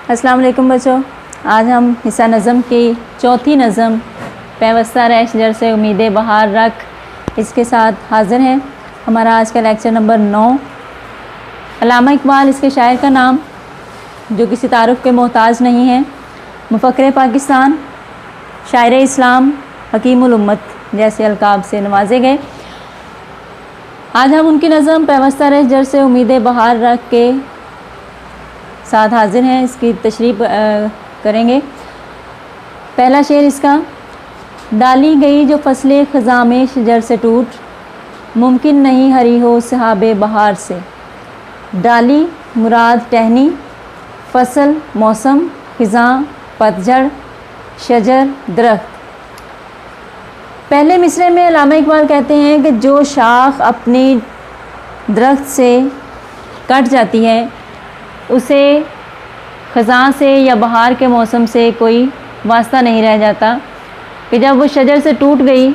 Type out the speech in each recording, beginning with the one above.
अस्सलाम वालेकुम बच्चों, आज हम हिस्सा नज़म की चौथी नज़म पैवस्ता रह शजर से उम्मीदें बहार रख इसके साथ हाज़िर हैं। हमारा आज का लेक्चर नंबर 9। अल्लामा इकबाल इसके शायर का नाम, जो किसी तारुफ के मोहताज नहीं है। मुफ़क्किर पाकिस्तान, शायर इस्लाम, हकीमुल उम्मत जैसे अलकाब से नवाजे गए। आज हम उनकी नज़म पैवस्ता रह शजर से उम्मीदें बहार रख के साथ हाजिर हैं, इसकी तशरीह करेंगे। पहला शेर इसका, डाली गई जो फसले ख़ज़ां में शजर से टूट, मुमकिन नहीं हरी हो सहाबे बहार से। डाली मुराद टहनी, फसल मौसम, ख़ज़ां पतझड़, शजर दरख्त। पहले मिसरे में अल्लामा इकबाल कहते हैं कि जो शाख अपनी दरख्त से कट जाती है उसे ख़ज़ां से या बहार के मौसम से कोई वास्ता नहीं रह जाता, कि जब वो शजर से टूट गई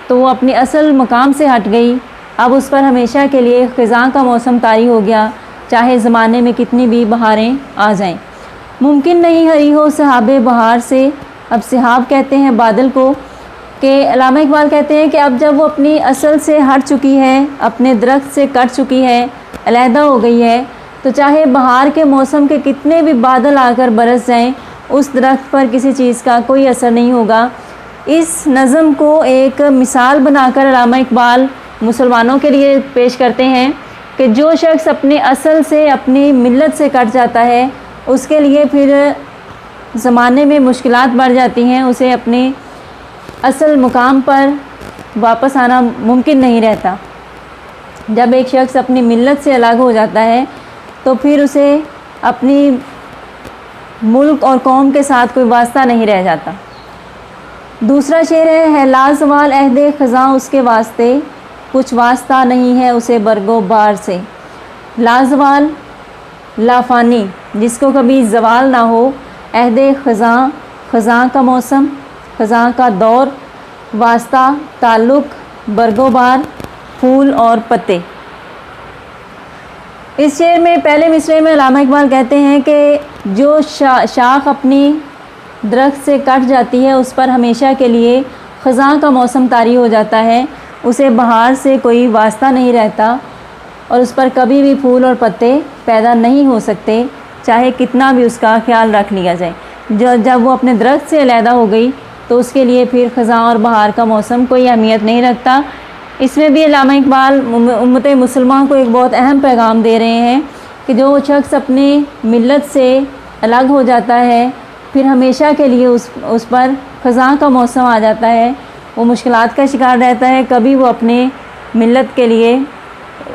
तो वो अपनी असल मकाम से हट गई। अब उस पर हमेशा के लिए ख़ज़ां का मौसम तारी हो गया, चाहे ज़माने में कितनी भी बहारें आ जाएं। मुमकिन नहीं हरी हो सहाबे बहार से। अब सहाब कहते हैं बादल को, कि अल्लामा इकबाल कहते हैं कि अब जब वो अपनी असल से हट चुकी है, अपने दरख्त से कट चुकी है, अलहदा हो गई है, तो चाहे बहार के मौसम के कितने भी बादल आकर बरस जाएं, उस दरख्त पर किसी चीज़ का कोई असर नहीं होगा। इस नज़म को एक मिसाल बनाकर अल्लामा इकबाल मुसलमानों के लिए पेश करते हैं कि जो शख्स अपने असल से, अपनी मिल्लत से कट जाता है, उसके लिए फिर ज़माने में मुश्किलात बढ़ जाती हैं, उसे अपने असल मुकाम पर वापस आना मुमकिन नहीं रहता। जब एक शख्स अपनी मिल्लत से अलग हो जाता है तो फिर उसे अपनी मुल्क और कौम के साथ कोई वास्ता नहीं रह जाता। दूसरा शेर है लाज़वाल अहदे ख़ज़ां उसके वास्ते, कुछ वास्ता नहीं है उसे बरगो बार से। लाज़वाल लाफ़ानी, जिसको कभी ज़वाल ना हो, अहदे ख़ज़ां, ख़ज़ां का मौसम, ख़ज़ां का दौर, वास्ता ताल्लुक़, बरगो बार फूल और पत्ते। इस शेर में पहले मिसरे में अल्लामा इकबाल कहते हैं कि जो शाख अपनी दरख्त से कट जाती है उस पर हमेशा के लिए ख़ज़ां का मौसम तारी हो जाता है, उसे बहार से कोई वास्ता नहीं रहता और उस पर कभी भी फूल और पत्ते पैदा नहीं हो सकते, चाहे कितना भी उसका ख्याल रख लिया जाए। जब वो अपने दरख्त से अलहदा हो गई तो उसके लिए फिर ख़ज़ां और बहार का मौसम कोई अहमियत नहीं रखता। इसमें भी अल्लामा इकबाल उम्मत मुसलमान को एक बहुत अहम पैगाम दे रहे हैं कि जो शख्स अपनी मिल्लत से अलग हो जाता है, फिर हमेशा के लिए उस पर ख़ज़ां का मौसम आ जाता है, वो मुश्किलात का शिकार रहता है, कभी वो अपने मिल्लत के लिए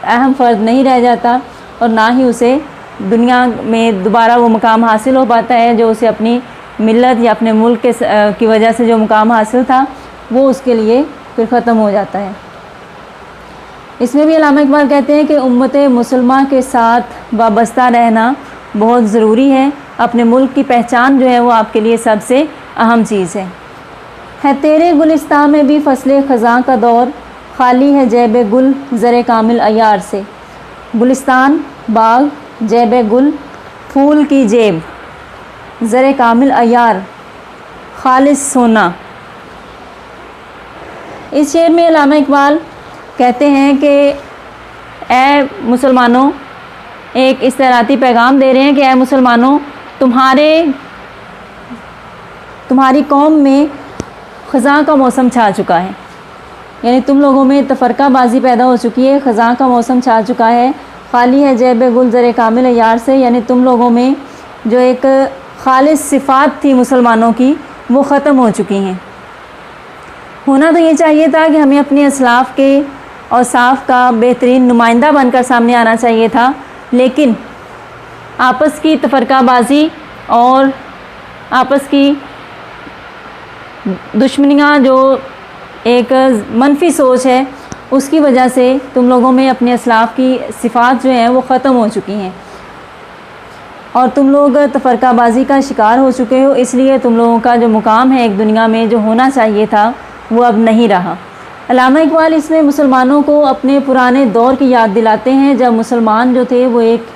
अहम फ़र्द नहीं रह जाता और ना ही उसे दुनिया में दोबारा वो मुकाम हासिल हो पाता है जो उसे अपनी मिल्लत या अपने मुल्क की वजह से जो मुकाम हासिल था वो उसके लिए फिर ख़त्म हो जाता है। इसमें भी अल्लामा इकबाल कहते हैं कि उम्मत मुसलमान के साथ वाबस्ता रहना बहुत ज़रूरी है। अपने मुल्क की पहचान जो है वो आपके लिए सबसे अहम चीज़ है तेरे गुलिस्तान में भी फसले ख़ज़ां का दौर, खाली है जैब गुल ज़रे कामिल अयार से। गुलिस्तान बाग, जैब गुल फूल की जेब, ज़रे कामिल अयार खालिस सोना। इस शेर में अल्लामा इकबाल कहते हैं कि ए मुसलमानों, एक इस्तिराती पैगाम दे रहे हैं कि ए मुसलमानों, तुम्हारी कौम में ख़ज़ां का मौसम छा चुका है, यानी तुम लोगों में तफ़रक़ाबाज़ी पैदा हो चुकी है, ख़ज़ां का मौसम छा चुका है। खाली है जैब गुल ज़रे कामिल यार से, यानी तुम लोगों में जो एक खालिस सिफ़ात थी मुसलमानों की वो ख़त्म हो चुकी हैं। होना तो ये चाहिए था कि हमें अपने असलाफ़ के और साफ़ का बेहतरीन नुमाइंदा बनकर सामने आना चाहिए था, लेकिन आपस की तफ़रक़ाबाज़ी और आपस की दुश्मनियाँ, जो एक मनफी सोच है, उसकी वजह से तुम लोगों में अपने असलाफ़ की सिफ़ात जो हैं वो ख़त्म हो चुकी हैं और तुम लोग तफ़रक़ाबाज़ी का शिकार हो चुके हो। इसलिए तुम लोगों का जो मुकाम है एक दुनिया में जो होना चाहिए था वो अब नहीं रहा। अल्लामा इकबाल इसमें मुसलमानों को अपने पुराने दौर की याद दिलाते हैं, जब मुसलमान जो थे वो एक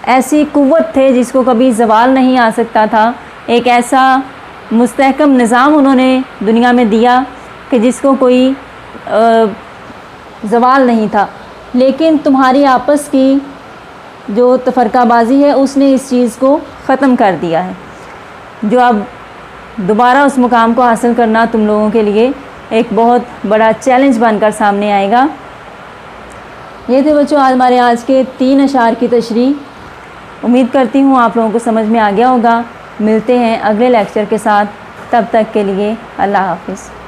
ऐसी कुव्वत थे जिसको कभी ज़वाल नहीं आ सकता था। एक ऐसा मुस्तहकम निज़ाम उन्होंने दुनिया में दिया कि जिसको कोई ज़वाल नहीं था। लेकिन तुम्हारी आपस की जो तफ़रक़ाबाज़ी है उसने इस चीज़ को ख़त्म कर दिया है, जो अब दोबारा उस मुकाम को हासिल करना तुम लोगों के लिए एक बहुत बड़ा चैलेंज बनकर सामने आएगा। ये थे बच्चों आज आज के 3 अशार की तशरीह। उम्मीद करती हूँ आप लोगों को समझ में आ गया होगा। मिलते हैं अगले लेक्चर के साथ, तब तक के लिए अल्लाह हाफ़िज़।